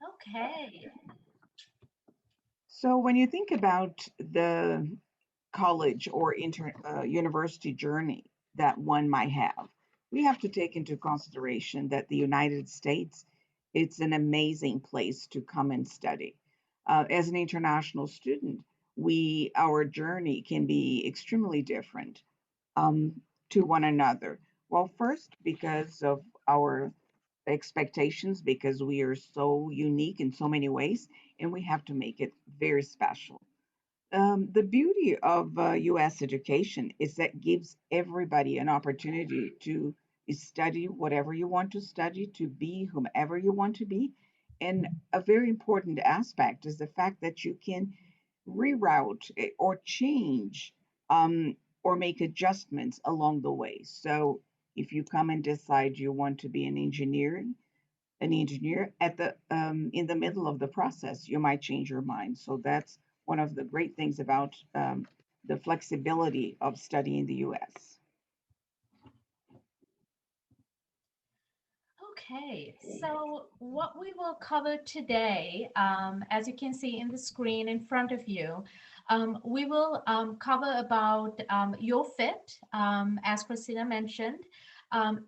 Okay. So when you think about the college or university journey that one might have, we have to take into consideration that the United States, it's an amazing place to come and study. As an international student, we our journey can be extremely different to one another. Well, first, because of our expectations, because we are so unique in so many ways, and we have to make it very special. The beauty of US education is that gives everybody an opportunity to study whatever you want to study, to be whomever you want to be. And a very important aspect is the fact that you can reroute or change or make adjustments along the way. So if you come and decide you want to be an engineer at the in the middle of the process, you might change your mind. So that's one of the great things about the flexibility of studying in the U.S. Okay, so what we will cover today, as you can see in the screen in front of you, we will cover about your fit. As Christina mentioned,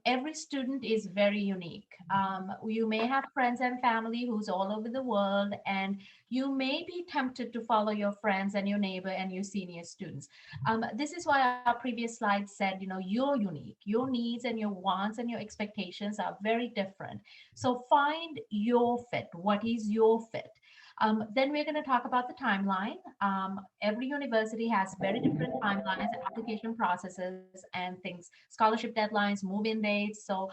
every student is very unique. You may have friends and family who's all over the world, and you may be tempted to follow your friends and your neighbor and your senior students. This is why our previous slide said, you're unique. Your needs and your wants and your expectations are very different. So find your fit. What is your fit? Then we're going to talk about the timeline. Every university has very different timelines, application processes, and things, scholarship deadlines, move-in dates. So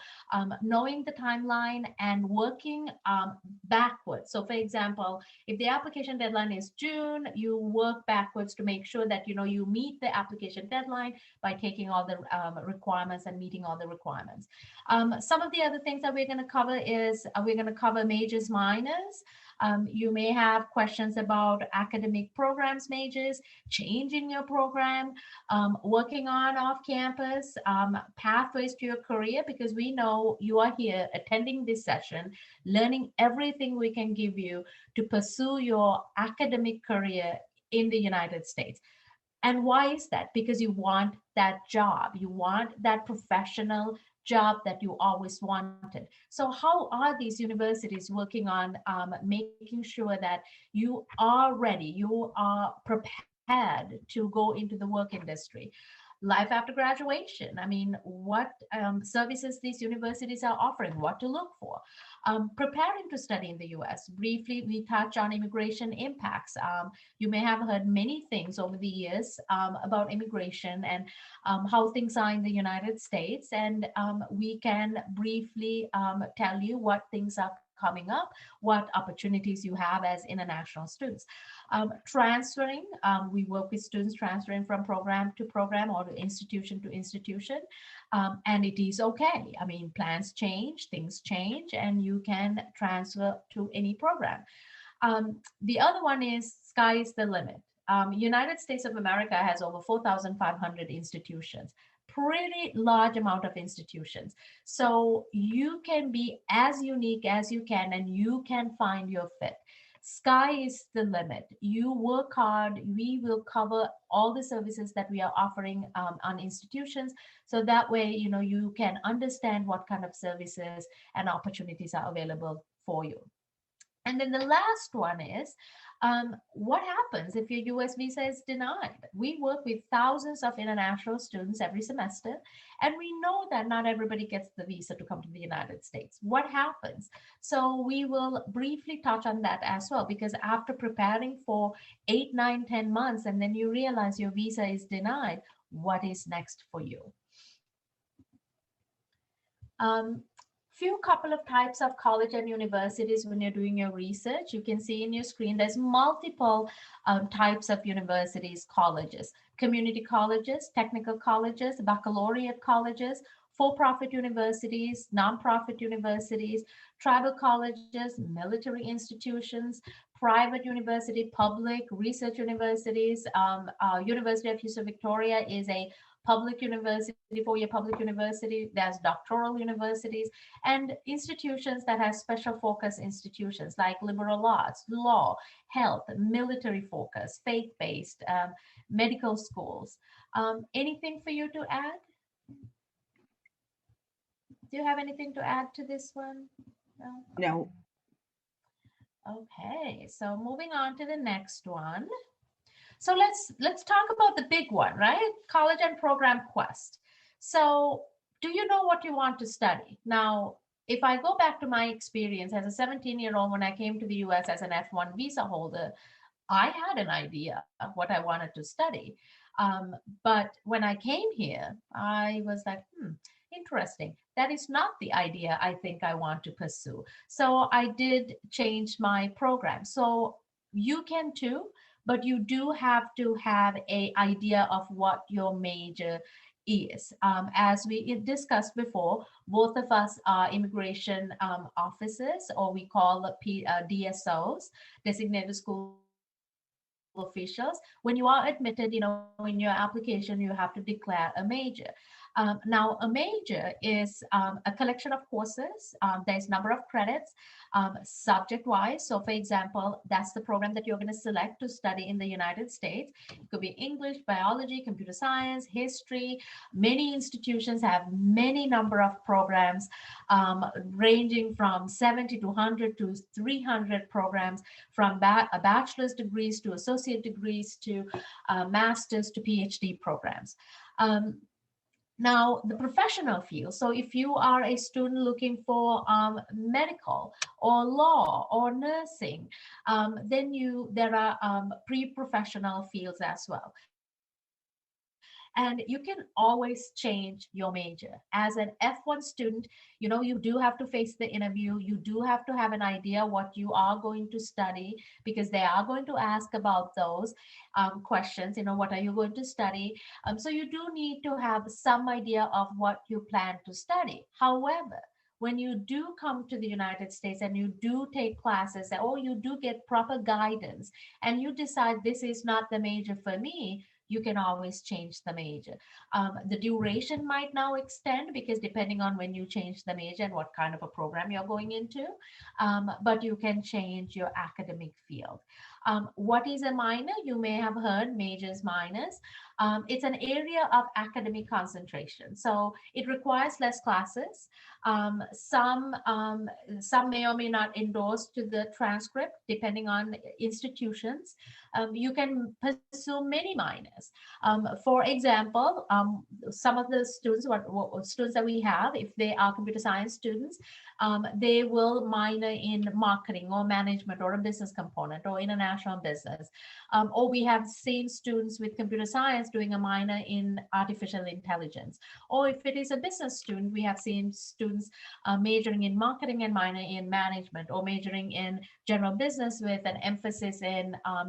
knowing the timeline and working backwards. So for example, if the application deadline is June, you work backwards to make sure that you meet the application deadline by taking all the requirements and meeting all the requirements. Some of the other things that we're going to cover is we're going to cover majors, minors. You may have questions about academic programs, majors, changing your program, working on off campus, pathways to your career, because we know you are here attending this session, learning everything we can give you to pursue your academic career in the United States. And why is that? Because you want that job, you want that professional job that you always wanted. So, how are these universities working on making sure that you are ready, you are prepared to go into the work industry? Life after graduation. I mean, what services these universities are offering, what to look for. Preparing to study in the US. Briefly, we touch on immigration impacts. You may have heard many things over the years about immigration and how things are in the United States. And we can briefly tell you what things are coming up, what opportunities you have as international students. Transferring, we work with students transferring from program to program or to institution, and it is okay. I mean, plans change, things change, and you can transfer to any program. The other one is sky is the limit. United States of America has over 4,500 institutions, pretty large amount of institutions. So you can be as unique as you can, and you can find your fit. Sky is the limit. You work hard. We will cover all the services that we are offering on institutions, so that way you can understand what kind of services and opportunities are available for you. And then the last one is what happens if your US visa is denied? We work with thousands of international students every semester, and we know that not everybody gets the visa to come to the United States. What happens? So we will briefly touch on that as well, because after preparing for 8, 9, 10 months, and then you realize your visa is denied, what is next for you? Um, few couple of types of college and universities when you're doing your research. You can see in your screen there's multiple types of universities, colleges, community colleges, technical colleges, baccalaureate colleges, for-profit universities, non-profit universities, tribal colleges, military institutions, private university, public research universities. University of Houston Victoria is a public university, four-year public university, there's doctoral universities, and institutions that have special focus institutions like liberal arts, law, health, military focus, faith-based, medical schools. Anything for you to add? Do you have anything to add to this one? No? No. Okay, so moving on to the next one. So let's talk about the big one, right? College and program quest. So do you know what you want to study? Now, if I go back to my experience as a 17-year-old when I came to the US as an F1 visa holder, I had an idea of what I wanted to study. But when I came here, I was like, interesting. That is not the idea I think I want to pursue. So I did change my program. So you can too, but you do have to have a idea of what your major is. As we discussed before, both of us are immigration officers, or we call DSOs, designated school officials. When you are admitted, in your application, you have to declare a major. Now, a major is a collection of courses. There's number of credits, subject-wise. So, for example, that's the program that you're going to select to study in the United States. It could be English, biology, computer science, history. Many institutions have many number of programs, ranging from 70 to 100 to 300 programs, from bachelor's degrees to associate degrees to master's to PhD programs. Um, Now, the professional field. So, if you are a student looking for medical or law or nursing, then there are pre-professional fields as well. And you can always change your major. As an F1 student, you do have to face the interview. You do have to have an idea what you are going to study, because they are going to ask about those questions. What are you going to study? So you do need to have some idea of what you plan to study. However, when you do come to the United States and you do take classes, or you do get proper guidance, and you decide this is not the major for me, you can always change the major. The duration might now extend, because depending on when you change the major and what kind of a program you're going into, but you can change your academic field. What is a minor? You may have heard majors, minors. It's an area of academic concentration. So it requires less classes. Some may or may not endorse to the transcript, depending on institutions. You can pursue many minors. For example, some of the students that we have, if they are computer science students, they will minor in marketing or management or a business component or international business. Or we have seen students with computer science doing a minor in artificial intelligence. Or if it is a business student, we have seen students majoring in marketing and minor in management, or majoring in general business with an emphasis in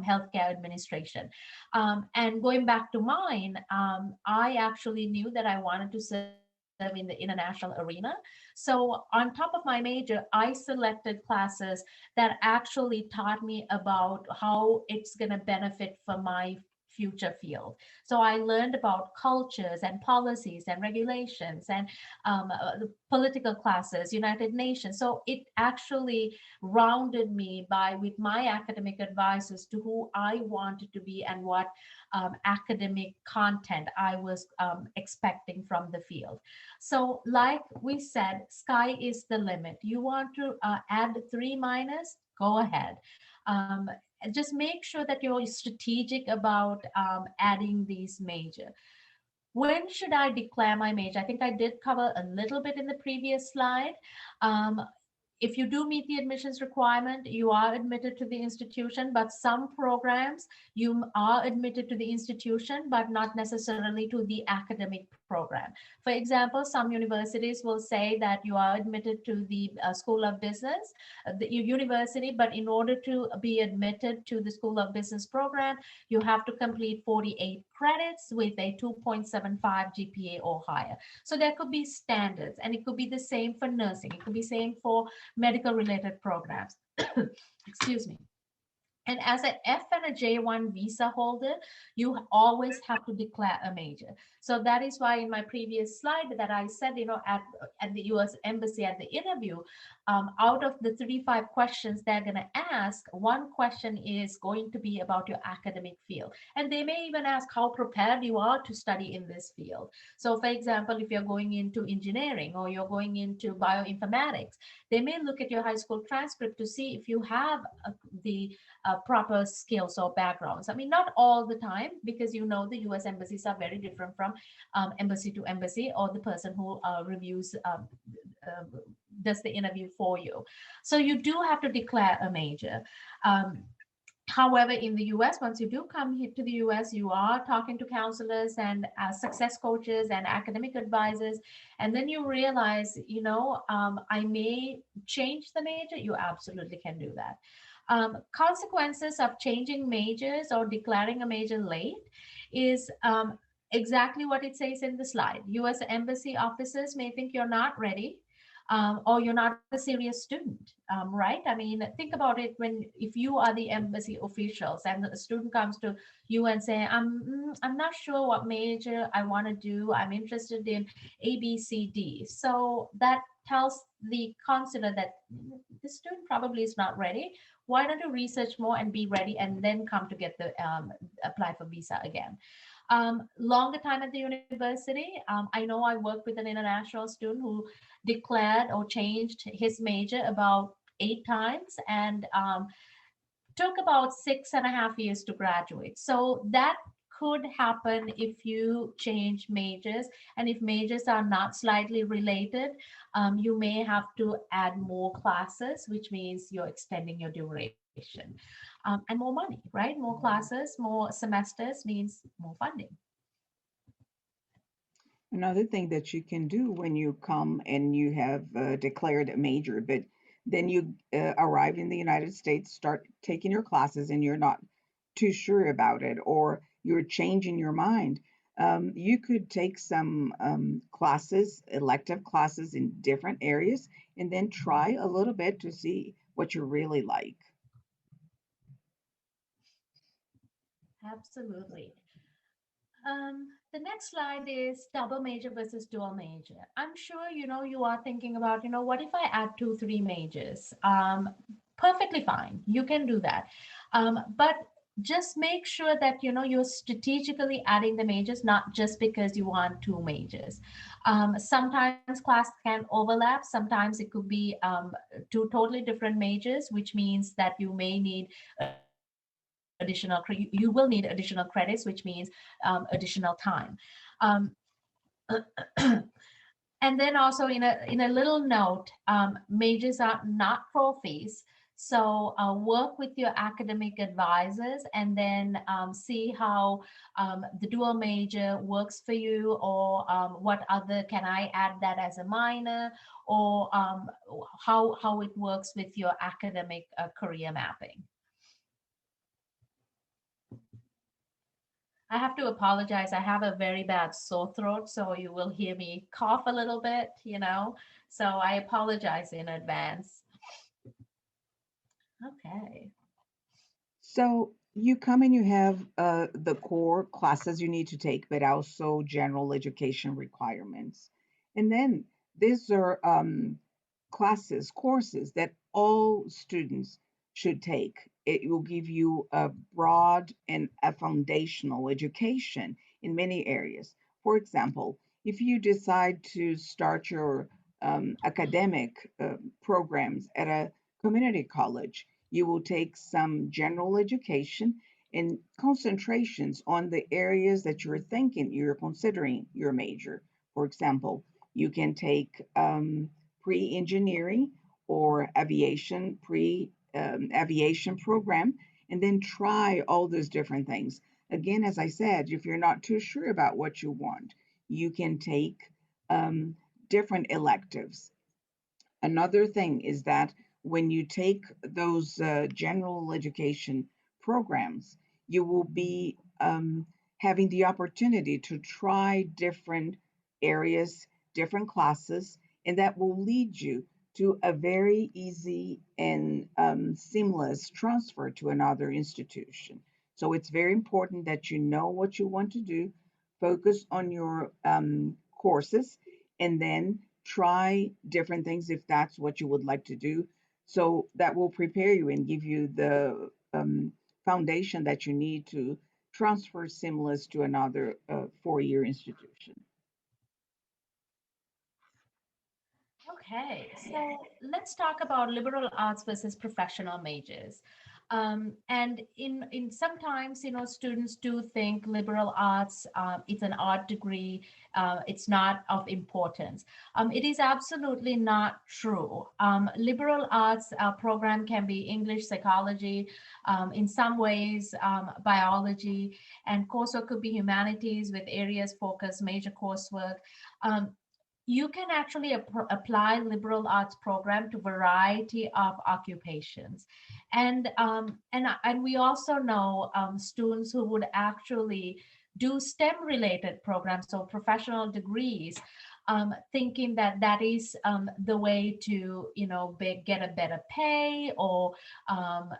healthcare administration. And going back to mine, I actually knew that I wanted to serve in the international arena. So on top of my major, I selected classes that actually taught me about how it's going to benefit for my future field. So I learned about cultures and policies and regulations and the political classes, United Nations. So it actually rounded me by with my academic advisors to who I wanted to be and what academic content I was expecting from the field. So, like we said, sky is the limit. You want to add 3 minors? Go ahead. Just make sure that you're strategic about adding these major. When should I declare my major? I think I did cover a little bit in the previous slide. Um, if you do meet the admissions requirement, you are admitted to the institution, but some programs you are admitted to the institution, but not necessarily to the academic program. For example, some universities will say that you are admitted to the School of Business, the university, but in order to be admitted to the School of Business program, you have to complete 48 credits with a 2.75 GPA or higher. So there could be standards, and it could be the same for nursing. It could be same for medical related programs. Excuse me. And as an F and a J1 visa holder, you always have to declare a major. So that is why in my previous slide that I said, at the US Embassy at the interview, out of the 35 questions they're going to ask, one question is going to be about your academic field. And they may even ask how prepared you are to study in this field. So, for example, if you're going into engineering or you're going into bioinformatics, they may look at your high school transcript to see if you have the proper skills or backgrounds. I mean, not all the time, because the US embassies are very different from embassy to embassy, or the person who reviews uh, does the interview for you. So you do have to declare a major. Um, However, in the US, once you do come here to the US, you are talking to counselors and success coaches and academic advisors. And then you realize, I may change the major. You absolutely can do that. Consequences of changing majors or declaring a major late is exactly what it says in the slide. US embassy officers may think you're not ready, or you're not a serious student, right? I mean, think about it. If you are the embassy officials and a student comes to you and say, I'm not sure what major I want to do. I'm interested in A, B, C, D. So that tells the consular that the student probably is not ready. Why don't you research more and be ready, and then come to get the apply for visa again? Longer time at the university. I know I worked with an international student who declared or changed his major about 8 times, and took about 6.5 years to graduate. So that could happen if you change majors. And if majors are not slightly related, you may have to add more classes, which means you're extending your duration. And more money, right? More classes, more semesters means more funding. Another thing that you can do when you come and you have declared a major, but then you arrive in the United States, start taking your classes, and you're not too sure about it, or you're changing your mind. You could take some classes, elective classes in different areas, and then try a little bit to see what you really like. Absolutely. The next slide is double major versus dual major. I'm sure you are thinking about, what if I add two, three majors? Perfectly fine. You can do that. But just make sure that you're strategically adding the majors, not just because you want two majors. Sometimes class can overlap. Sometimes it could be two totally different majors, which means that you may need you will need additional credits, which means additional time. Um, and then also in a little note, majors are not trophies. So work with your academic advisors, and then see how the dual major works for you, or what other can I add that as a minor, or how it works with your academic career mapping. I have to apologize. I have a very bad sore throat, so you will hear me cough a little bit. So I apologize in advance. Okay. So you come and you have the core classes you need to take, but also general education requirements. And then these are classes, courses that all students should take. It will give you a broad and a foundational education in many areas. For example, if you decide to start your academic programs at a community college, you will take some general education and concentrations on the areas that you're thinking you're considering your major. For example, you can take pre-engineering or aviation aviation program, and then try all those different things. Again, as I said, if you're not too sure about what you want, you can take um, different electives. Another thing is that when you take those general education programs, you will be having the opportunity to try different areas, different classes, and that will lead you to a very easy and seamless transfer to another institution. So it's very important that you know what you want to do, focus on your courses, and then try different things if that's what you would like to do. So that will prepare you and give you the foundation that you need to transfer seamless to another 4 year institution. Okay, so let's talk about liberal arts versus professional majors. And in sometimes, students do think liberal arts, it's an art degree, it's not of importance. It is absolutely not true. Liberal arts program can be English, psychology, in some ways, biology, and coursework could be humanities with areas focus, major coursework. Um, you can actually apply liberal arts program to variety of occupations, and we also know students who would actually do STEM related programs, so professional degrees, thinking that that is the way to get a better pay or um,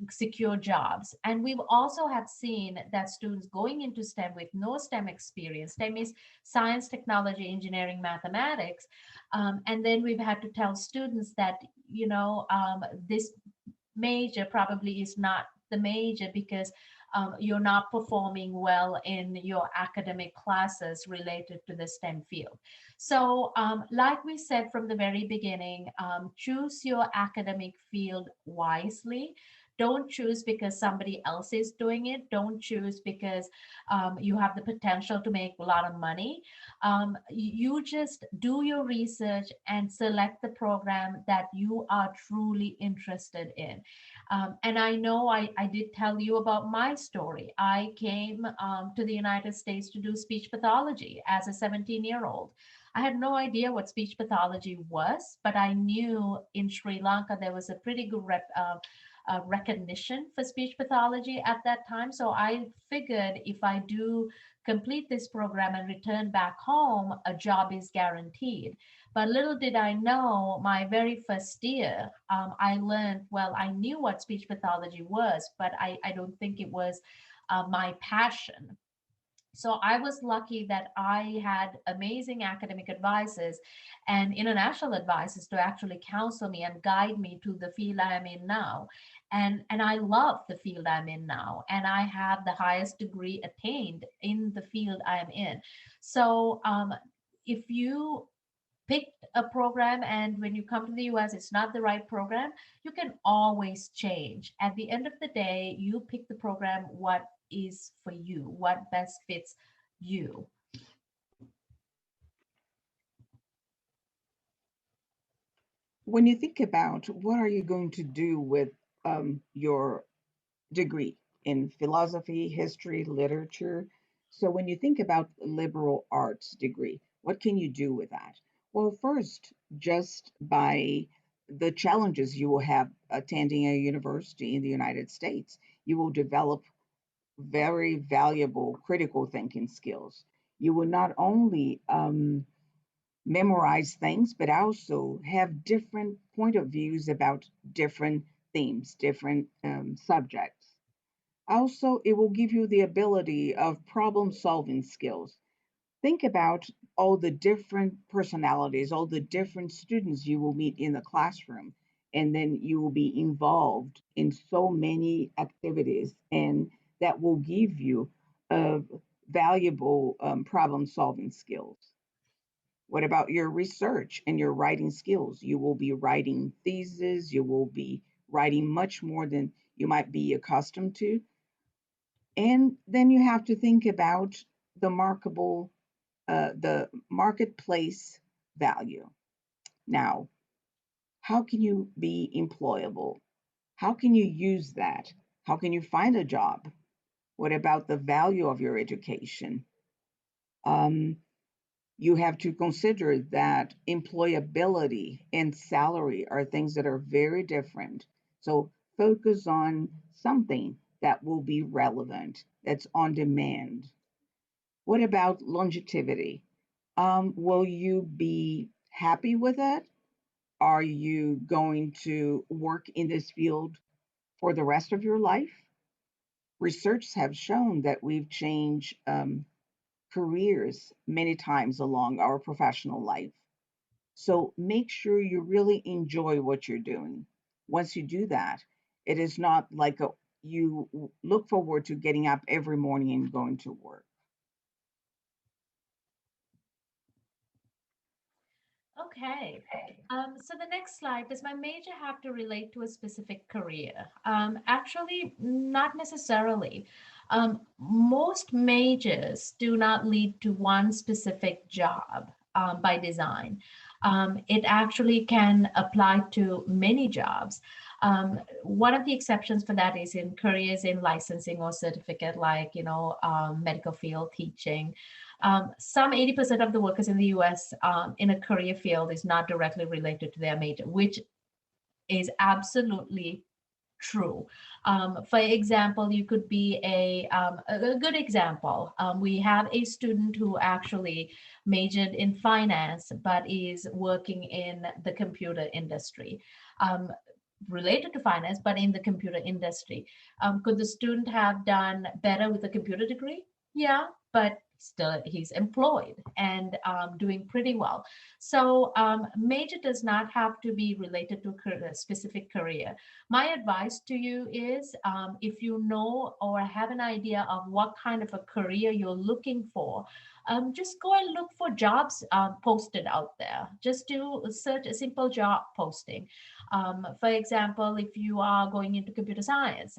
secure jobs. And we also have seen that students going into STEM with no STEM experience, STEM is science, technology, engineering, mathematics, and then we've had to tell students that this major probably is not the major because you're not performing well in your academic classes related to the STEM field. So, like we said from the very beginning, choose your academic field wisely. Don't choose because somebody else is doing it. Don't choose because you have the potential to make a lot of money. You just do your research and select the program that you are truly interested in. And I know I did tell you about my story. I came to the United States to do speech pathology as a 17-year-old. I had no idea what speech pathology was, but I knew in Sri Lanka there was a pretty good recognition for speech pathology at that time. So I figured if I do complete this program and return back home, a job is guaranteed. But little did I know, my very first year, I learned, well, I knew what speech pathology was, but I don't think it was my passion. So I was lucky that I had amazing academic advisors and international advisors to actually counsel me and guide me to the field I am in now. And I love the field I'm in now. And I have the highest degree attained in the field I am in. So if you picked a program and when you come to the US it's not the right program, you can always change. At the end of the day, you pick the program what is for you, what best fits you. When you think about what are you going to do with your degree in philosophy, history, literature. So when you think about liberal arts degree, what can you do with that? Well, first, just by the challenges you will have attending a university in the United States, you will develop very valuable critical thinking skills. You will not only memorize things, but also have different point of views about different themes, different subjects. Also, it will give you the ability of problem solving skills. Think about all the different personalities, all the different students you will meet in the classroom, and then you will be involved in so many activities, and that will give you valuable problem solving skills. What about your research and your writing skills? You will be writing theses, you will be writing much more than you might be accustomed to. And then you have to think about the marketplace value. Now, how can you be employable? How can you use that? How can you find a job? What about the value of your education? Um, you have to consider that employability and salary are things that are very different. So focus on something that will be relevant, that's on demand. What about longevity? Will you be happy with it? Are you going to work in this field for the rest of your life? Research have shown that we've changed careers many times along our professional life. So make sure you really enjoy what you're doing. Once you do that, it is not like you look forward to getting up every morning and going to work. Okay. So the next slide, does my major have to relate to a specific career? Actually, not necessarily. Most majors do not lead to one specific job by design. It actually can apply to many jobs. One of the exceptions for that is in careers in licensing or certificate, like, medical field, teaching. Some 80% of the workers in the US in a career field is not directly related to their major, which is absolutely true. For example, you could be a good example. We have a student who actually majored in finance, but is working in the computer industry. Related to finance, but in the computer industry. Could the student have done better with a computer degree? Yeah, but still he's employed and doing pretty well. So major does not have to be related to a specific career. My advice to you is if you know or have an idea of what kind of a career you're looking for, just go and look for jobs posted out there. Just do search a simple job posting. For example, if you are going into computer science,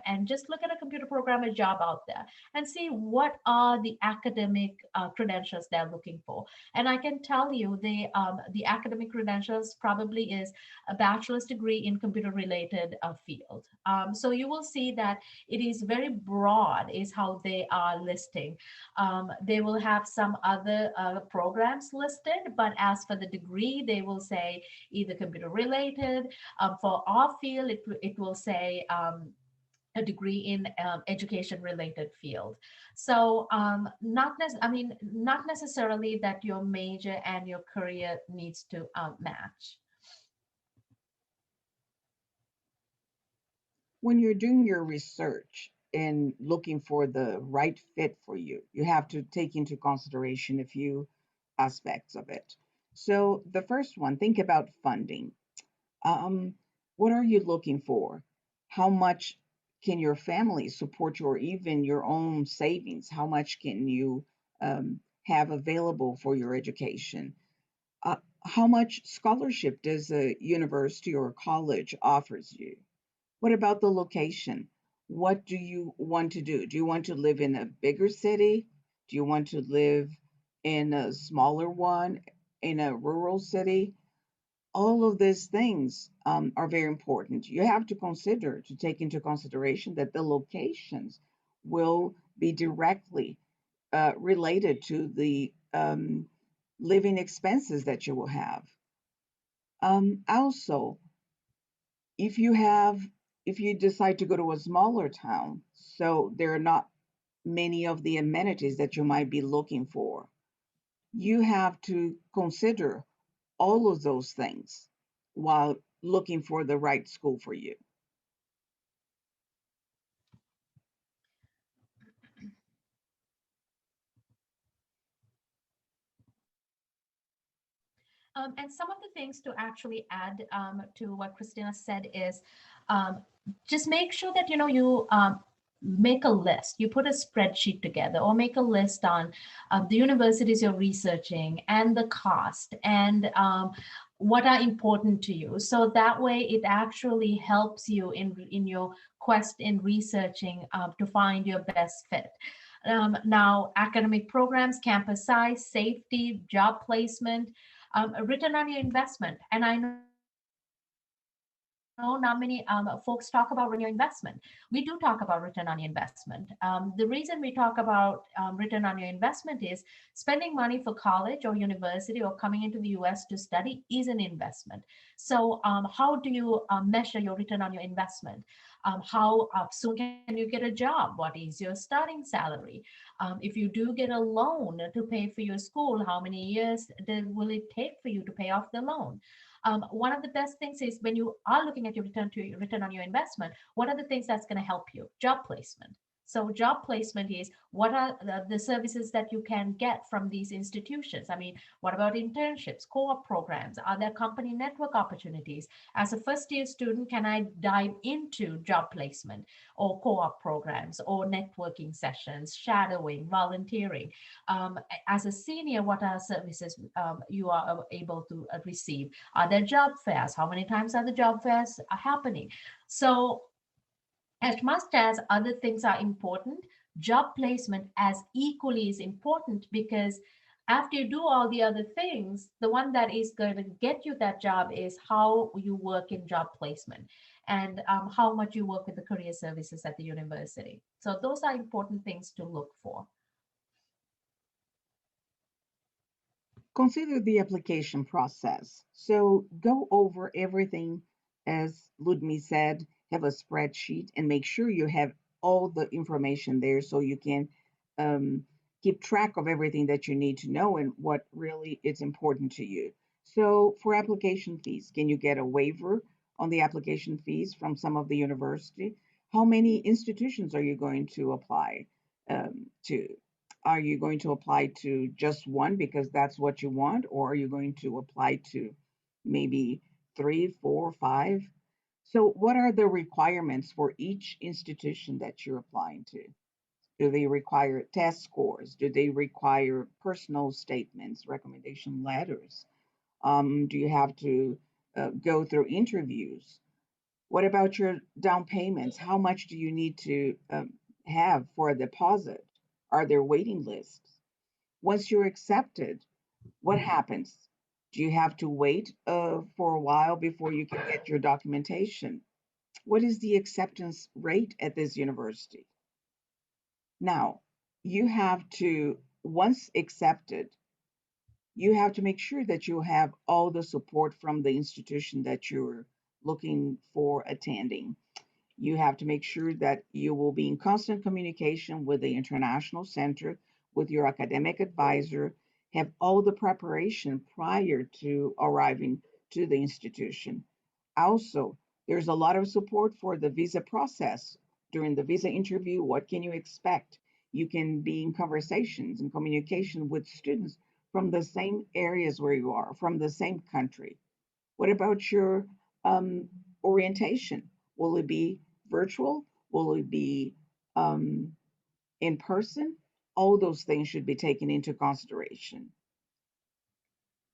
and just look at a computer programmer job out there and see what are the academic credentials they're looking for. And I can tell you the academic credentials probably is a bachelor's degree in computer related field. So you will see that it is very broad is how they are listing. They will have some other programs listed, but as for the degree, they will say either computer related. For our field, it will say a degree in education related field. So not necessarily that your major and your career needs to match. When you're doing your research and looking for the right fit for you, you have to take into consideration a few aspects of it. So, the first one, think about funding. Um, what are you looking for? How much can your family support you, or even your own savings? How much can you have available for your education? How much scholarship does a university or college offers you? What about the location? What do you want to do? Do you want to live in a bigger city? Do you want to live in a smaller one, in a rural city? All of these things are very important. You have to consider, to take into consideration that the locations will be directly related to the living expenses that you will have. Also, if you have, if you decide to go to a smaller town, so there are not many of the amenities that you might be looking for, you have to consider all of those things while looking for the right school for you. And some of the things to actually add to what Christina said is um, just make sure that you make a list. You put a spreadsheet together, or make a list on the universities you're researching and the cost and what are important to you. So that way, it actually helps you in your quest in researching to find your best fit. Now, academic programs, campus size, safety, job placement, return on your investment. And I know not many folks talk about return on your investment. We do talk about return on your investment. The reason we talk about return on your investment is spending money for college or university or coming into the US to study is an investment. So, how do you measure your return on your investment? How soon can you get a job? What is your starting salary? If you do get a loan to pay for your school, how many years will it take for you to pay off the loan? One of the best things is when you are looking at your return on your investment, what are the things that's going to help you? Job placement. So job placement is what are the services that you can get from these institutions? I mean, what about internships, co-op programs? Are there company network opportunities? As a first year student, can I dive into job placement or co-op programs or networking sessions, shadowing, volunteering? As a senior, what are services you are able to receive? Are there job fairs? How many times are the job fairs happening? So as much as other things are important, job placement as equally is important, because after you do all the other things, the one that is going to get you that job is how you work in job placement, and how much you work with the career services at the university. So those are important things to look for. Consider the application process. So go over everything, as Ludmi said, have a spreadsheet and make sure you have all the information there so you can um, keep track of everything that you need to know and what really is important to you. So for application fees, can you get a waiver on the application fees from some of the university? How many institutions are you going to apply to? Are you going to apply to just one because that's what you want, or are you going to apply to maybe three, four, five? So, what are the requirements for each institution that you're applying to? Do they require test scores? Do they require personal statements, recommendation letters? Do you have to go through interviews? What about your down payments? How much do you need to have for a deposit? Are there waiting lists? Once you're accepted, what happens? Do you have to wait for a while before you can get your documentation? What is the acceptance rate at this university? Now, you have to, once accepted, you have to make sure that you have all the support from the institution that you're looking for attending. You have to make sure that you will be in constant communication with the International Center, with your academic advisor, have all the preparation prior to arriving to the institution. Also, there's a lot of support for the visa process. During the visa interview, what can you expect? You can be in conversations and communication with students from the same areas where you are, from the same country. What about your um, orientation? Will it be virtual? Will it be um, in person? All those things should be taken into consideration.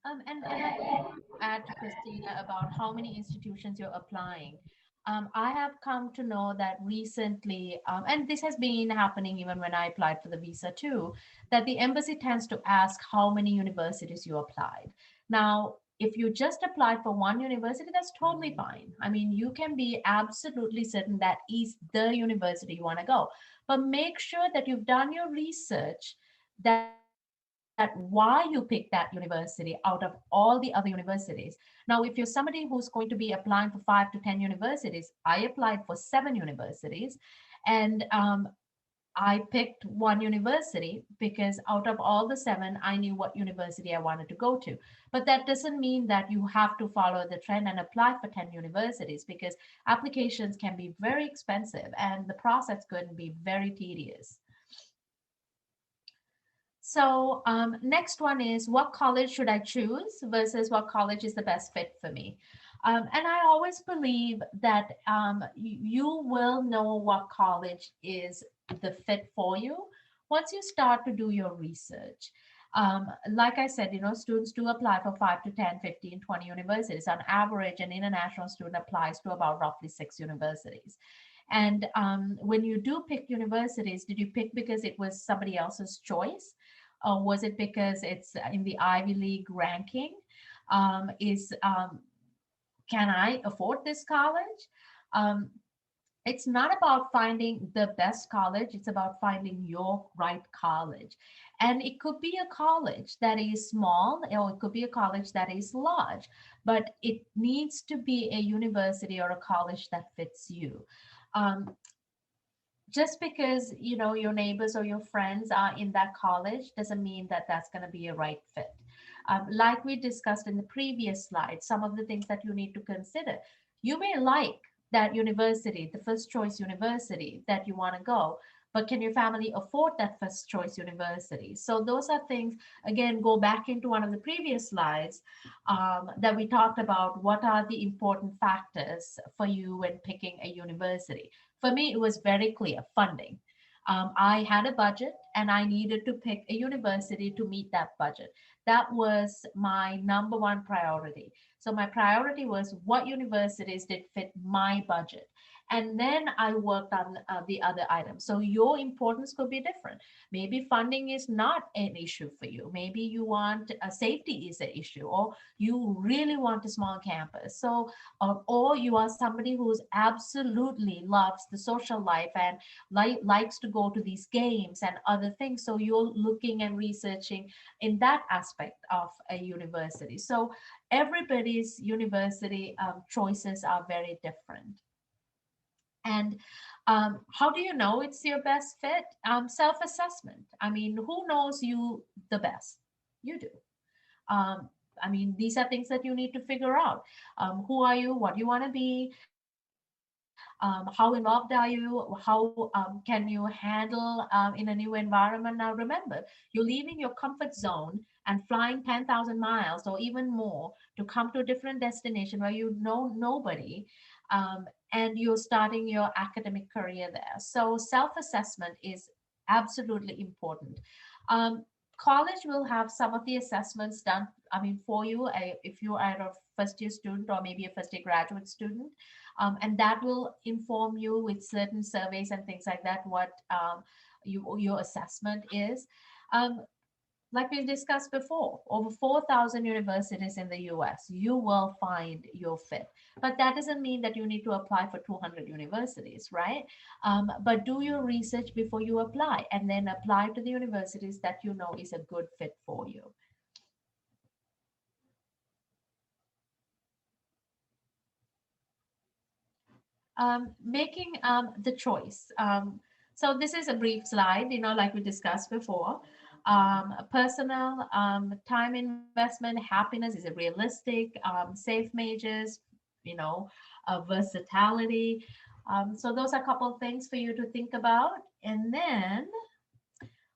And I would like to add to Christina about how many institutions you're applying. I have come to know that recently, and this has been happening even when I applied for the visa too, that the embassy tends to ask how many universities you applied. Now, if you just applied for one university, that's totally fine. I mean, you can be absolutely certain that is the university you want to go, but make sure that you've done your research, that why you picked that university out of all the other universities. Now, if you're somebody who's going to be applying for 5 to 10 universities, I applied for 7 universities, and I picked one university because out of all the seven, I knew what university I wanted to go to. But that doesn't mean that you have to follow the trend and apply for 10 universities, because applications can be very expensive and the process could be very tedious. So next one is, what college should I choose versus what college is the best fit for me? And I always believe that you will know what college is the fit for you once you start to do your research. Like I said, students do apply for 5 to 10, 15, 20 universities. On average, an international student applies to about roughly 6 universities. And when you do pick universities, did you pick because it was somebody else's choice? Or was it because it's in the Ivy League ranking? Is Can I afford this college? Um, it's not about finding the best college, it's about finding your right college. And it could be a college that is small, or it could be a college that is large, but it needs to be a university or a college that fits you. Um, just because your neighbors or your friends are in that college doesn't mean that that's going to be a right fit. Like we discussed in the previous slide, some of the things that you need to consider. You may like that university, the first choice university that you want to go, but can your family afford that first choice university? So those are things, again, go back into one of the previous slides that we talked about. What are the important factors for you when picking a university? For me, it was very clear: funding. I had a budget and I needed to pick a university to meet that budget. That was my number one priority. So my priority was what universities did fit my budget. And then I worked on the other items. So your importance could be different. Maybe funding is not an issue for you. Maybe you want safety is an issue, or you really want a small campus. So, or you are somebody who's absolutely loves the social life and likes to go to these games and other things. So you're looking and researching in that aspect of a university. So everybody's university choices are very different. And how do you know it's your best fit? Self assessment. I mean, who knows you the best? You do. Um, I mean, these are things that you need to figure out. Who are you? What do you want to be? How involved are you? How can you handle in a new environment? Now, remember, you're leaving your comfort zone and flying 10,000 miles or even more to come to a different destination where you know nobody. And you're starting your academic career there. So, self assessment is absolutely important. Um, College will have some of the assessments done, I mean, for you, if you are a first year student or maybe a first year graduate student. And that will inform you with certain surveys and things like that what your assessment is. Um, like we discussed before, over 4,000 universities in the US, you will find your fit. But that doesn't mean that you need to apply for 200 universities, right? But do your research before you apply, and then apply to the universities that you know is a good fit for you. Making the choice. So this is a brief slide, like we discussed before. Personal time investment, happiness, is it realistic? Safe majors, you know, versatility. So those are a couple of things for you to think about. And then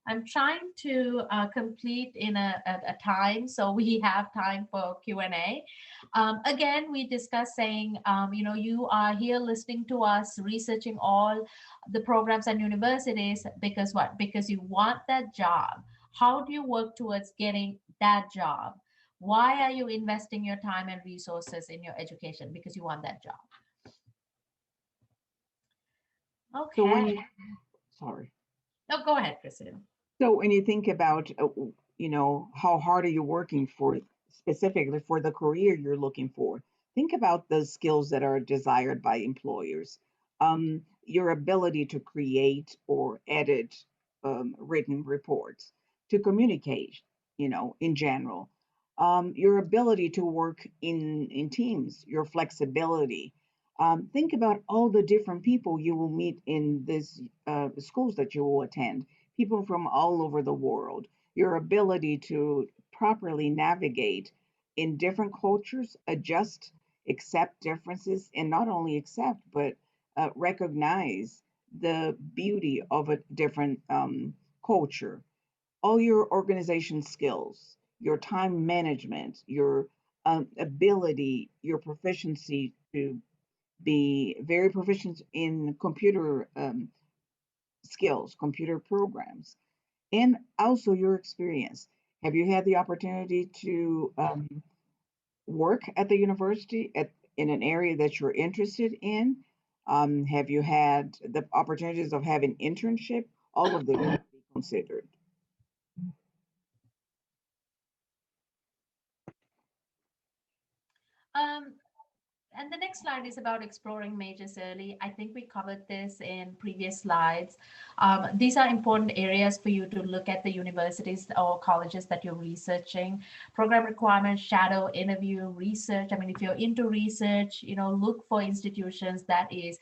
I'm trying to complete in a time, so we have time for Q&A. Again, we discussed saying, you are here listening to us, researching all the programs and universities because what? Because you want that job. How do you work towards getting that job? Why are you investing your time and resources in your education? Because you want that job. So when Okay. you, sorry. No, go ahead, Christina. So when you think about, how hard are you working for specifically for the career you're looking for? Think about the skills that are desired by employers. Your ability to create or edit written reports, to communicate, in general. Your ability to work in teams, your flexibility. Think about all the different people you will meet in this schools that you will attend, people from all over the world, your ability to properly navigate in different cultures, adjust, accept differences, and not only accept, but recognize the beauty of a different culture. All your organization skills, your time management, your ability, your proficiency to be very proficient in computer skills, computer programs, and also your experience. Have you had the opportunity to work at the university in an area that you're interested in? Have you had the opportunities of having internship? All of them need to be considered. Um, And the next slide is about exploring majors early. I think we covered this in previous slides. These are important areas for you to look at the universities or colleges that you're researching. Program requirements, shadow, interview, research. I mean, if you're into research, look for institutions that is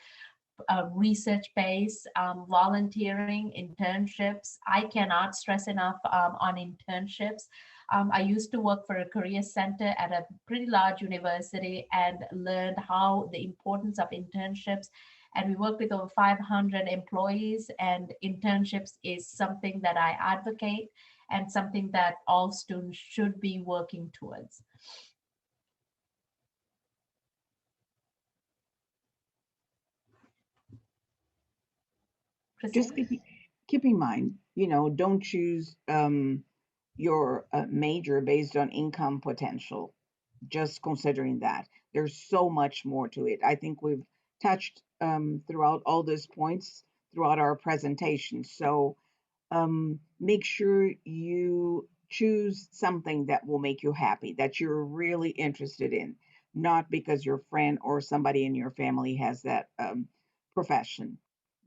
research-based, volunteering, internships. I cannot stress enough on internships. I used to work for a career center at a pretty large university and learned how the importance of internships. And we work with over 500 employees, and internships is something that I advocate and something that all students should be working towards. Just Christine? keep in mind, don't choose your major based on income potential. Just considering that there's so much more to it. I think we've touched throughout all these points throughout our presentation. So make sure you choose something that will make you happy, that you're really interested in, not because your friend or somebody in your family has that profession.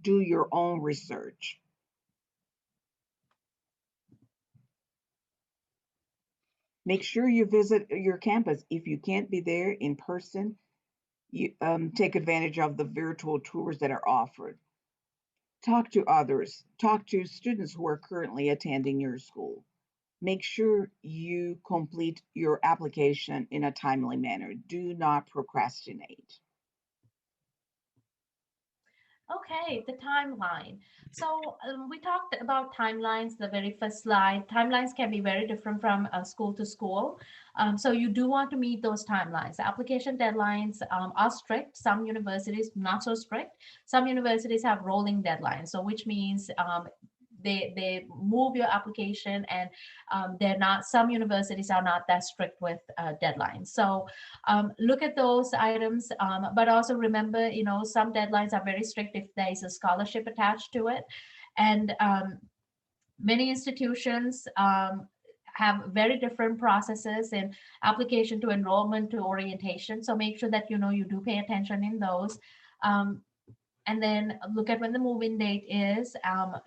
Do your own research. Make sure you visit your campus. If you can't be there in person, you take advantage of the virtual tours that are offered. Talk to others. Talk to students who are currently attending your school. Make sure you complete your application in a timely manner. Do not procrastinate. Okay, the timeline. So we talked about timelines, the very first slide. Timelines can be very different from school to school. So you do want to meet those timelines. The application deadlines are strict. Some universities not so strict. Some universities have rolling deadlines. So which means they move your application, and they're not, some universities are not that strict with deadlines. So look at those items, but also remember, some deadlines are very strict if there is a scholarship attached to it. And many institutions have very different processes in application to enrollment to orientation. So make sure that you do pay attention in those. Um, and then look at when the move-in date is.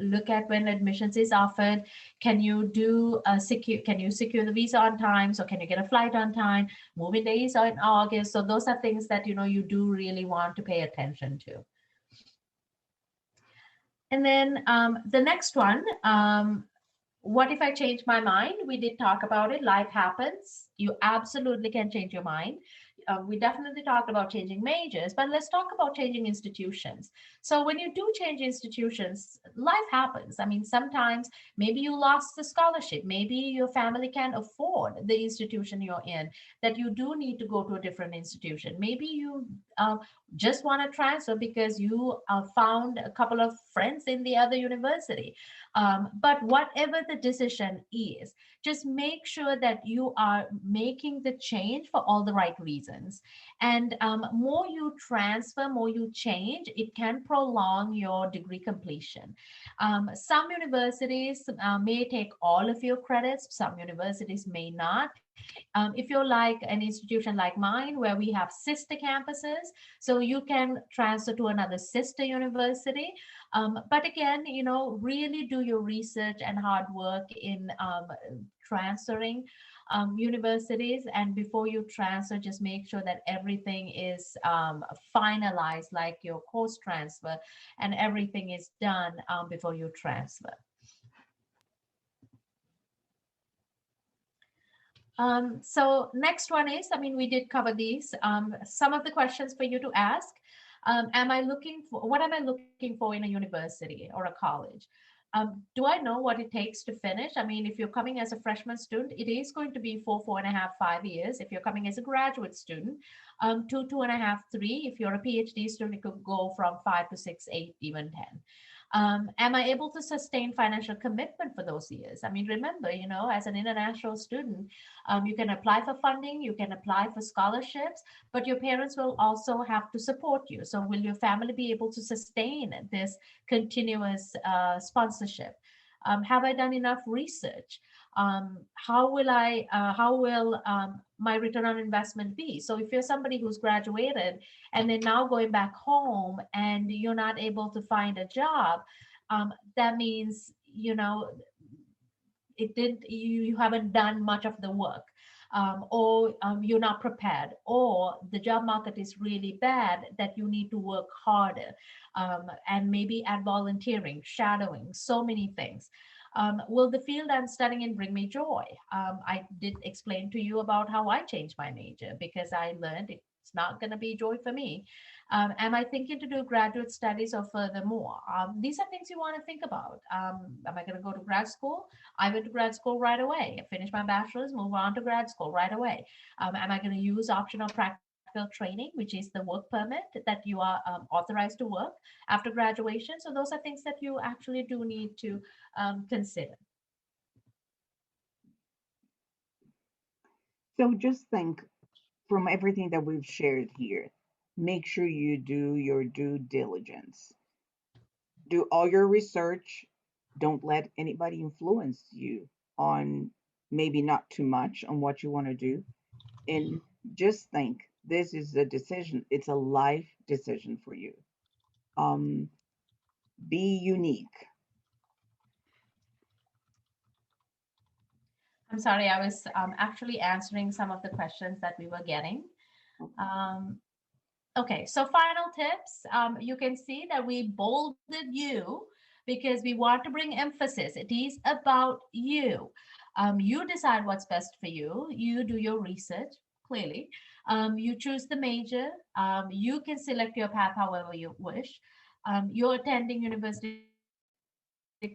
Look at when admissions is offered. Can you do a secure? Can you secure the visa on time? So can you get a flight on time? Move-in days are in August. So those are things that you do really want to pay attention to. And then the next one, what if I change my mind? We did talk about it. Life happens. You absolutely can change your mind. We definitely talked about changing majors, but let's talk about changing institutions. So when you do change institutions, life happens. I mean, sometimes maybe you lost the scholarship. Maybe your family can't afford the institution you're in, that you do need to go to a different institution. Maybe you just want to transfer because you found a couple of friends in the other university. But whatever the decision is, just make sure that you are making the change for all the right reasons. And more you transfer, more you change, it can prolong your degree completion. Some universities may take all of your credits, some universities may not. If you're like an institution like mine, where we have sister campuses, so you can transfer to another sister university. But again, really do your research and hard work in transferring universities. And before you transfer, just make sure that everything is finalized, like your course transfer, and everything is done before you transfer. So next one is, I mean, we did cover these. Some of the questions for you to ask. What am I looking for in a university or a college? Do I know what it takes to finish? I mean, if you're coming as a freshman student, it is going to be 4.5, 5 years. If you're coming as a graduate student, 2.5, 3. If you're a PhD student, it could go from 5 to 6, 8, even 10. Am I able to sustain financial commitment for those years? I mean, remember, as an international student, you can apply for funding, you can apply for scholarships, but your parents will also have to support you. So will your family be able to sustain this continuous sponsorship? Have I done enough research? How will my return on investment be? So if you're somebody who's graduated and then now going back home and you're not able to find a job, that means, you haven't done much of the work. Or you're not prepared, or the job market is really bad that you need to work harder, and maybe add volunteering, shadowing, so many things. Will the field I'm studying in bring me joy? I did explain to you about how I changed my major because I learned it's not going to be joy for me. Am I thinking to do graduate studies or furthermore? These are things you want to think about. Am I going to go to grad school? I went to grad school right away. I finished my bachelor's, move on to grad school right away. Am I going to use optional practical training, which is the work permit that you are authorized to work after graduation? So those are things that you actually do need to consider. So just think from everything that we've shared here, make sure you do your due diligence. Do all your research. Don't let anybody influence you on maybe not too much on what you want to do. And just think this is a decision, it's a life decision for you. Um, be unique. I'm sorry, I was actually answering some of the questions that we were getting. Okay. Um, okay, so final tips. You can see that we bolded you because we want to bring emphasis. It is about you. You decide what's best for you. You do your research, clearly. You choose the major. You can select your path however you wish. You're attending university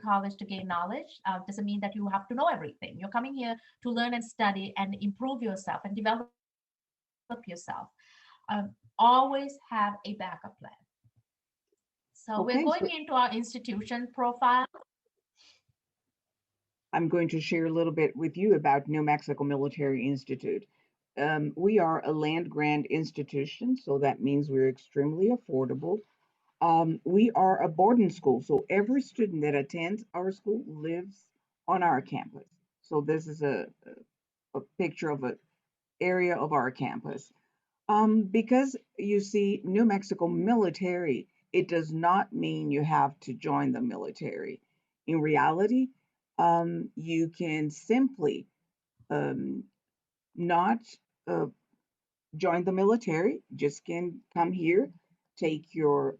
college to gain knowledge. Doesn't mean that you have to know everything. You're coming here to learn and study and improve yourself and develop yourself. Always have a backup plan. So we're going into Okay, our so institution profile. I'm going to share a little bit with you about New Mexico Military Institute. We are a land grant institution, so that means we're extremely affordable. We are a boarding school, so every student that attends our school lives on our campus. So this is a picture of an area of our campus. Because you see, New Mexico military, it does not mean you have to join the military. In reality, you can simply um, not uh, join the military, just can come here, take your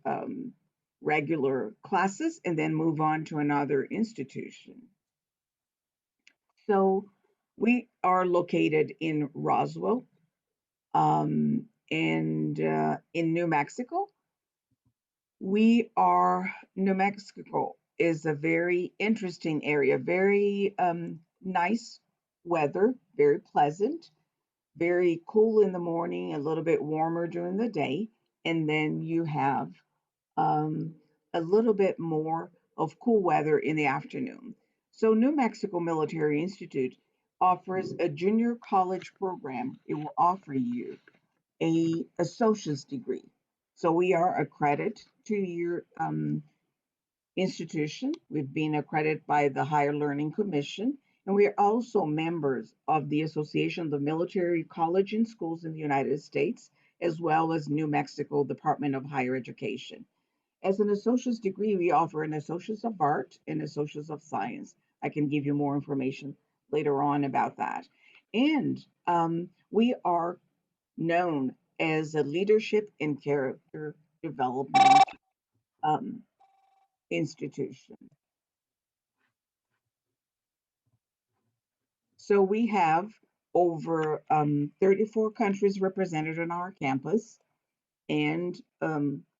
regular classes, and then move on to another institution. So we are located in Roswell and in New Mexico. New Mexico is a very interesting area, very nice weather, very pleasant, very cool in the morning, a little bit warmer during the day. And then you have um, a little bit more of cool weather in the afternoon. So, New Mexico Military Institute offers a junior college program. It will offer you a associate's degree. So we are a credit 2 year institution. We've been accredited by the Higher Learning Commission, and we are also members of the Association of the Military College and Schools in the United States, as well as New Mexico Department of Higher Education. As an associate's degree, we offer an associate's of art and associate's of science. I can give you more information later on about that. And we are known as a leadership and character development um, institution. So we have over 34 countries represented on our campus and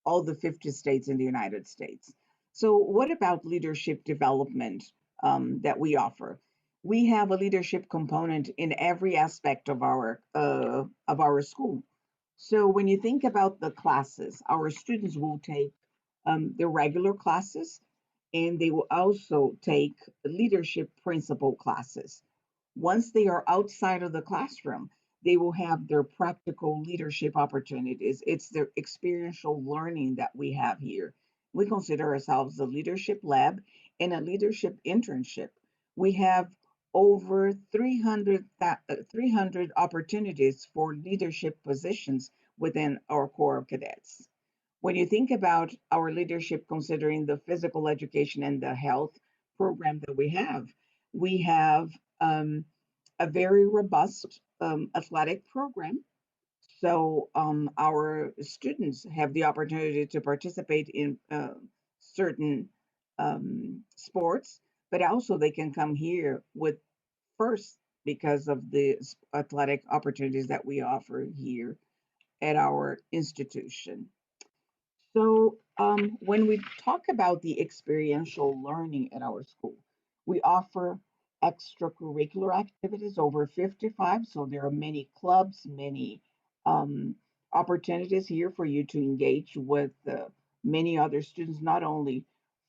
all the 50 states in the United States. So, what about leadership development that we offer? We have a leadership component in every aspect of our school. So, when you think about the classes, our students will take the regular classes, and they will also take leadership principle classes. Once they are outside of the classroom, they will have their practical leadership opportunities. It's their experiential learning that we have here. We consider ourselves a leadership lab and a leadership internship. We have over 300 opportunities for leadership positions within our Corps of Cadets. When you think about our leadership, considering the physical education and the health program that we have a very robust athletic program. So our students have the opportunity to participate in certain sports. but also they can come here with first because of the athletic opportunities that we offer here at our institution. So, when we talk about the experiential learning at our school, we offer extracurricular activities over 55. So, there are many clubs, many um, opportunities here for you to engage with many other students, not only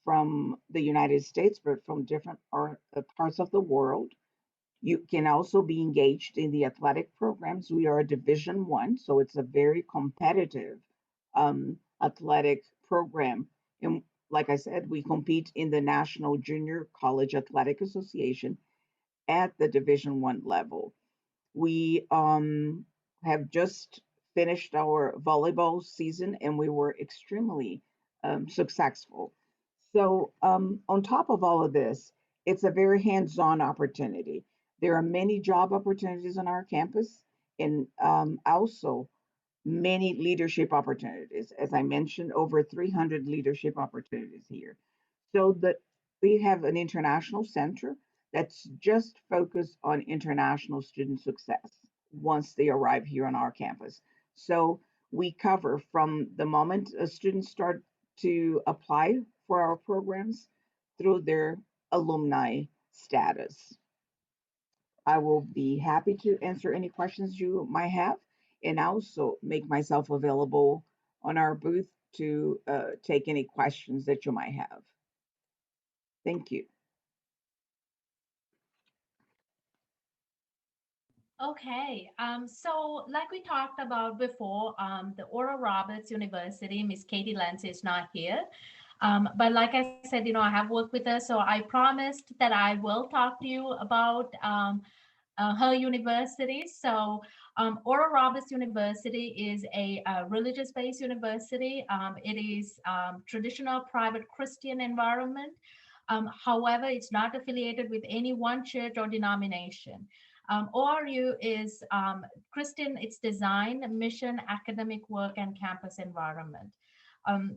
from the United States, but from different parts of the world. You can also be engaged in the athletic programs. We are a Division One, so it's a very competitive athletic program. And like I said, we compete in the National Junior College Athletic Association at the Division One level. We have just finished our volleyball season and we were extremely successful. So, on top of all of this, it's a very hands on opportunity. There are many job opportunities on our campus and also many leadership opportunities. As I mentioned, over 300 leadership opportunities here. So that we have an international center that's just focused on international student success once they arrive here on our campus. So we cover from the moment a student start to apply for our programs through their alumni status. I will be happy to answer any questions you might have and also make myself available on our booth to take any questions that you might have. Thank you. Okay, so like we talked about before, the Oral Roberts University, Miss Katie Lentz is not here. But like I said, I have worked with her, so I promised that I will talk to you about her university. So, Oral Roberts University is a religious-based university. It is traditional private Christian environment. However, it's not affiliated with any one church or denomination. ORU is Christian, its design, mission, academic work, and campus environment. Um,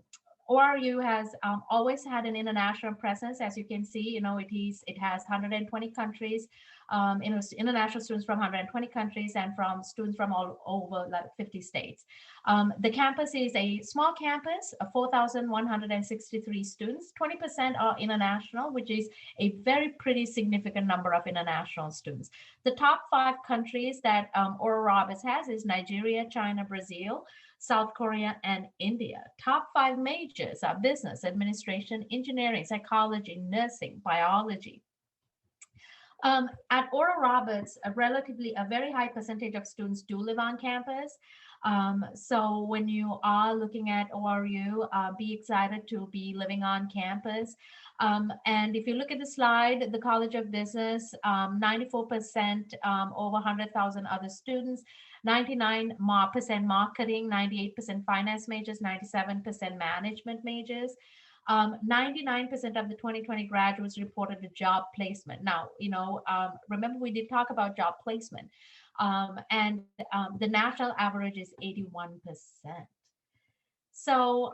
ORU has always had an international presence. As you can see, it has 120 countries, international students from 120 countries and from students from all over like 50 states. The campus is a small campus, 4,163 students. 20% are international, which is a very pretty significant number of international students. The top 5 countries that Oral Roberts has is Nigeria, China, Brazil, South Korea, and India. Top 5 majors are business, administration, engineering, psychology, nursing, biology. At Oral Roberts, a very high percentage of students do live on campus. So when you are looking at ORU, be excited to be living on campus. And if you look at the slide, the College of Business, 94%, over 100,000 other students, 99% marketing, 98% finance majors, 97% management majors. 99% of the 2020 graduates reported a job placement. Now, remember we did talk about job placement, and the national average is 81%. So,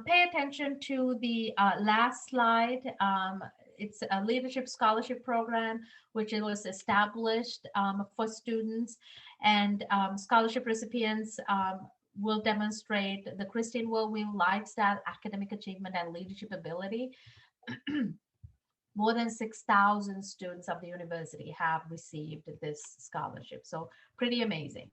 pay attention to the last slide. It's a leadership scholarship program, which it was established for students, and scholarship recipients will demonstrate the Christian worldview, lifestyle, academic achievement, and leadership ability. More than 6,000 students of the university have received this scholarship. So pretty amazing.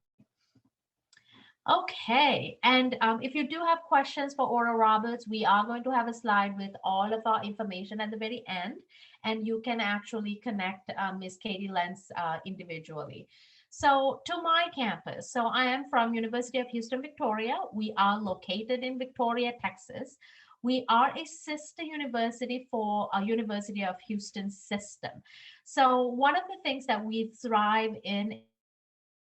Okay, and if you do have questions for Oral Roberts, we are going to have a slide with all of our information at the very end, and you can actually connect Ms. Katie Lentz individually. So to my campus, so I am from University of Houston, Victoria. We are located in Victoria, Texas. We are a sister university for a University of Houston system. So one of the things that we thrive in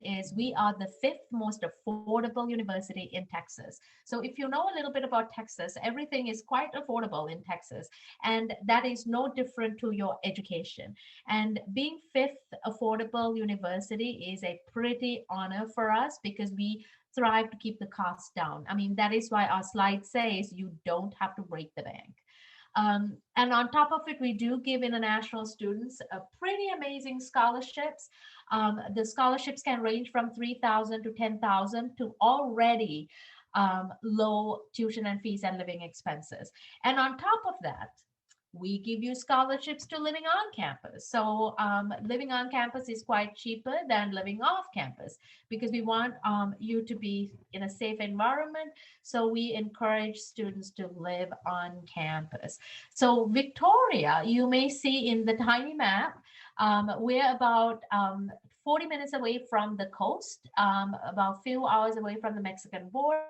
is we are the 5th most affordable university in Texas. So if you know a little bit about Texas, everything is quite affordable in Texas, and that is no different to your education. And being 5th affordable university is a pretty honor for us because we thrive to keep the costs down. I mean, that is why our slide says you don't have to break the bank. And on top of it, we do give international students a pretty amazing scholarships. The scholarships can range from 3,000 to 10,000 to already low tuition and fees and living expenses. And on top of that, we give you scholarships to living on campus. So living on campus is quite cheaper than living off campus because we want you to be in a safe environment. So we encourage students to live on campus. So Victoria, you may see in the tiny map, we're about 40 minutes away from the coast, about a few hours away from the Mexican border,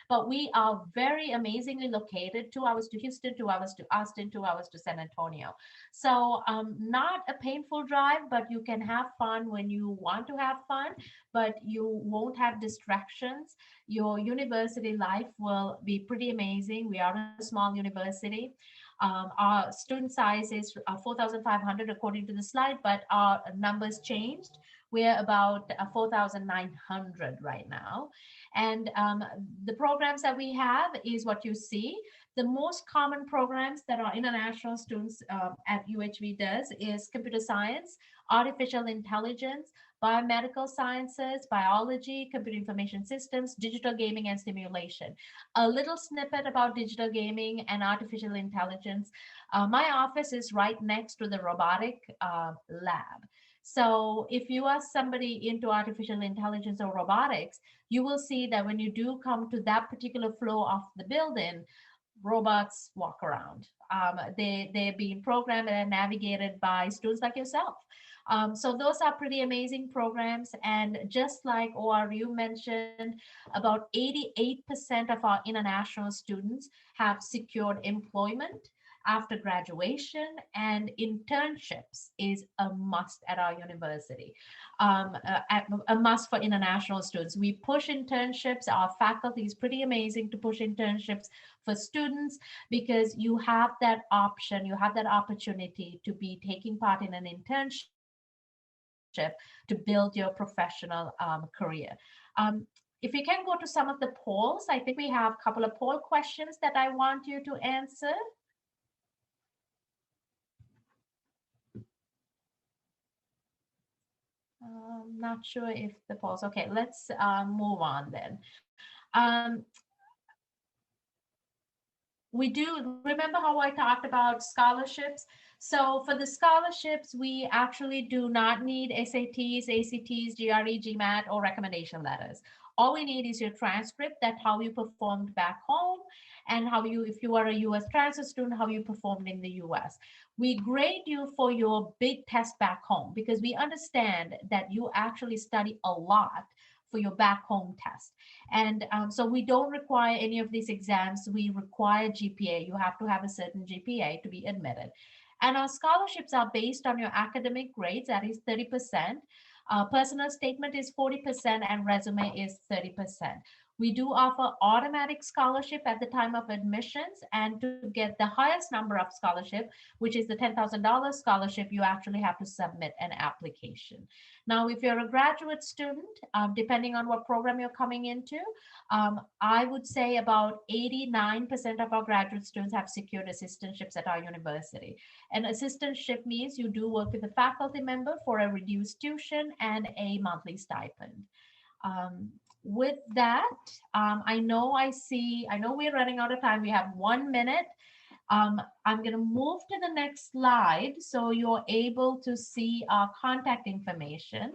but we are very amazingly located 2 hours to Houston, 2 hours to Austin, 2 hours to San Antonio. So not a painful drive, but you can have fun when you want to have fun, but you won't have distractions. Your university life will be pretty amazing. We are a small university. Our student size is 4,500 according to the slide, but our numbers changed. We're about 4,900 right now. And the programs that we have is what you see. The most common programs that our international students at UHV does is computer science, artificial intelligence, biomedical sciences, biology, computer information systems, digital gaming, and simulation. A little snippet about digital gaming and artificial intelligence. My office is right next to the robotic lab. So if you are somebody into artificial intelligence or robotics, you will see that when you do come to that particular floor of the building, robots walk around. They're being programmed and navigated by students like yourself. So those are pretty amazing programs. And just like ORU mentioned, about 88% of our international students have secured employment after graduation, and internships is a must at our university, a must for international students. We push internships. Our faculty is pretty amazing to push internships for students because you have that option, you have that opportunity to be taking part in an internship to build your professional career. If we can go to some of the polls, I think we have a couple of poll questions that I want you to answer. Not sure if the polls. Okay, let's move on then. Um, we do remember how I talked about scholarships. So for the scholarships, we actually do not need SATs, ACTs, GRE, GMAT, or recommendation letters. All we need is your transcript, that how you performed back home, and how you, if you are a US transfer student, how you performed in the US. We grade you for your big test back home because we understand that you actually study a lot for your back home test. And so we don't require any of these exams. We require GPA. You have to have a certain GPA to be admitted. And our scholarships are based on your academic grades, that is 30%. Personal statement is 40%, and resume is 30%. We do offer automatic scholarship at the time of admissions, and to get the highest number of scholarship, which is the $10,000 scholarship, you actually have to submit an application. Now, if you're a graduate student, depending on what program you're coming into, I would say about 89% of our graduate students have secured assistantships at our university. An assistantship means you do work with a faculty member for a reduced tuition and a monthly stipend. Um, with that, I know we're running out of time. We have 1 minute. I'm going to move to the next slide so you're able to see our contact information.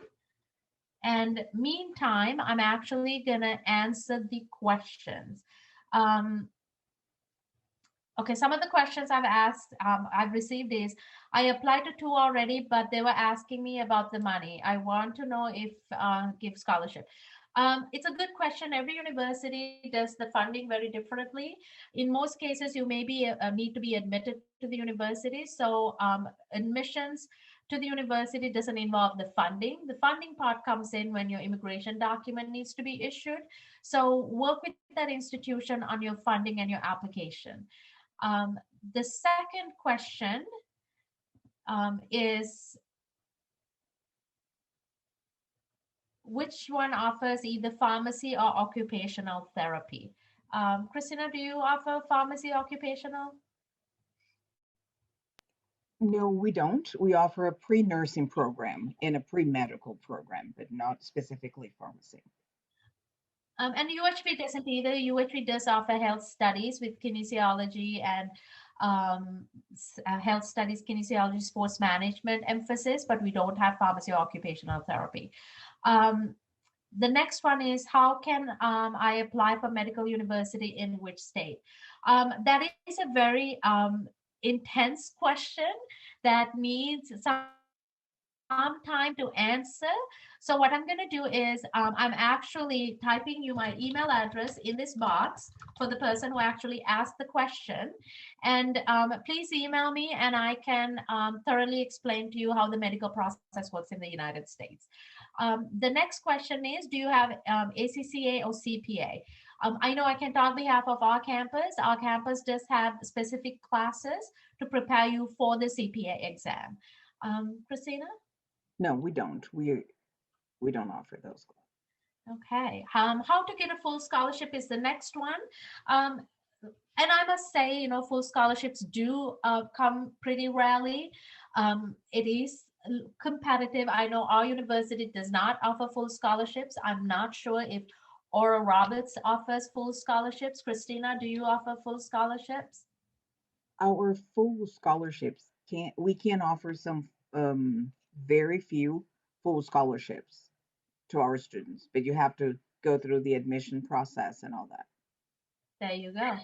And meantime, I'm actually going to answer the questions. Um, okay, some of the questions I've received is, I applied to two already, but they were asking me about the money. I want to know if give scholarship. It's a good question. Every university does the funding very differently. In most cases, you may be need to be admitted to the university. So admissions to the university doesn't involve the funding. The funding part comes in when your immigration document needs to be issued. So work with that institution on your funding and your application. Um, the second question is, which one offers either pharmacy or occupational therapy? Christina, do you offer pharmacy occupational? No, we don't. We offer a pre-nursing program and a pre-medical program, but not specifically pharmacy. And UHV doesn't either. UHV does offer health studies with kinesiology and health studies, kinesiology, sports management emphasis, but we don't have pharmacy or occupational therapy. Um, the next one is, how can I apply for medical university in which state? That is a very intense question that needs some time to answer. So what I'm going to do is I'm actually typing you my email address in this box for the person who actually asked the question. And please email me and I can thoroughly explain to you how the medical process works in the United States. The next question is, do you have ACCA or CPA? I know I can talk on behalf of our campus. Our campus does have specific classes to prepare you for the CPA exam. Christina? No, we don't. We don't offer those. Okay. How to get a full scholarship is the next one. Um, and I must say, full scholarships do come pretty rarely. It is competitive. I know our university does not offer full scholarships. I'm not sure if Oral Roberts offers full scholarships. Christina, do you offer full scholarships? Our full scholarships can offer some very few full scholarships to our students, but you have to go through the admission process and all that. There you go.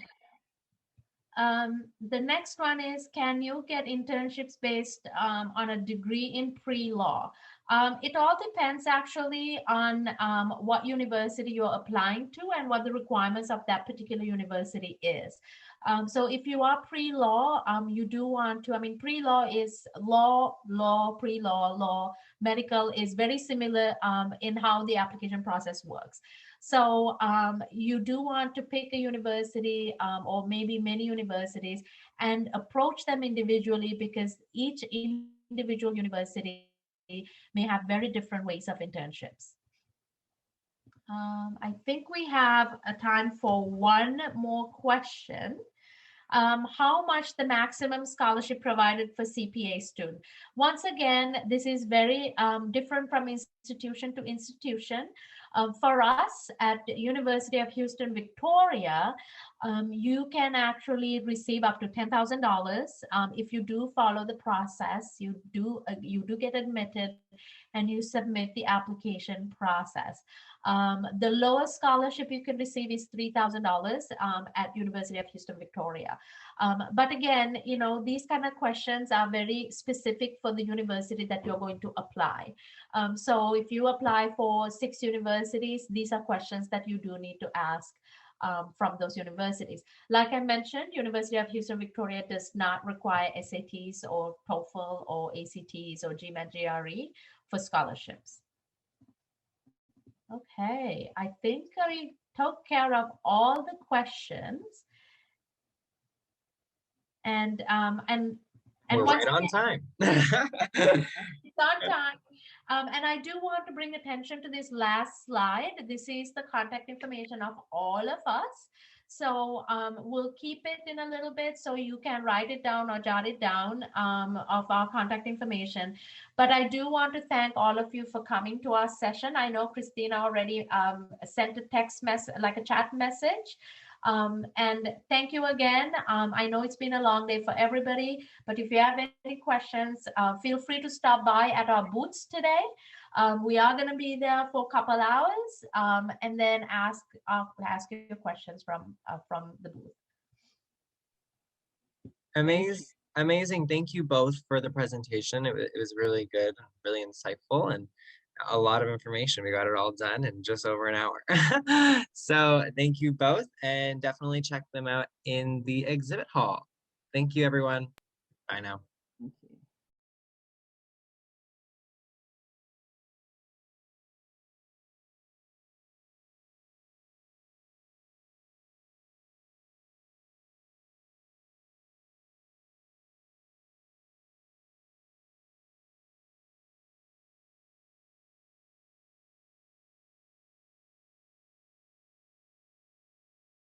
The next one is, can you get internships based on a degree in pre-law? It all depends actually on what university you're applying to and what the requirements of that particular university is. So if you are pre-law, you do want to, pre-law is law, pre-law, law, medical is very similar in how the application process works. So you do want to pick a university or maybe many universities and approach them individually, because each individual university may have very different ways of internships. I think we have a time for one more question. How much the maximum scholarship provided for CPA student? Once again, this is very different from institution to institution. For us at the University of Houston, Victoria, you can actually receive up to $10,000 if you do follow the process. You do get admitted, and you submit the application process. The lowest scholarship you can receive is $3,000 at University of Houston, Victoria. But again, these kind of questions are very specific for the university that you're going to apply. So if you apply for 6 universities, these are questions that you do need to ask from those universities. Like I mentioned, University of Houston, Victoria does not require SATs or TOEFL or ACTs or GMAT GRE for scholarships. Okay, I think I took care of all the questions. And we're once right on again, time. it's on time. And I do want to bring attention to this last slide. This is the contact information of all of us. So we'll keep it in a little bit so you can write it down or jot it down of our contact information. But I do want to thank all of you for coming to our session. I know Christina already sent a text message, like a chat message. And thank you again. I know it's been a long day for everybody, but if you have any questions, feel free to stop by at our booths today. We are going to be there for a couple hours and then ask your questions from the booth. Amazing. Thank you both for the presentation. It was really good, really insightful, and a lot of information. We got it all done in just over an hour. So thank you both, and definitely check them out in the exhibit hall. Thank you, everyone. Bye now.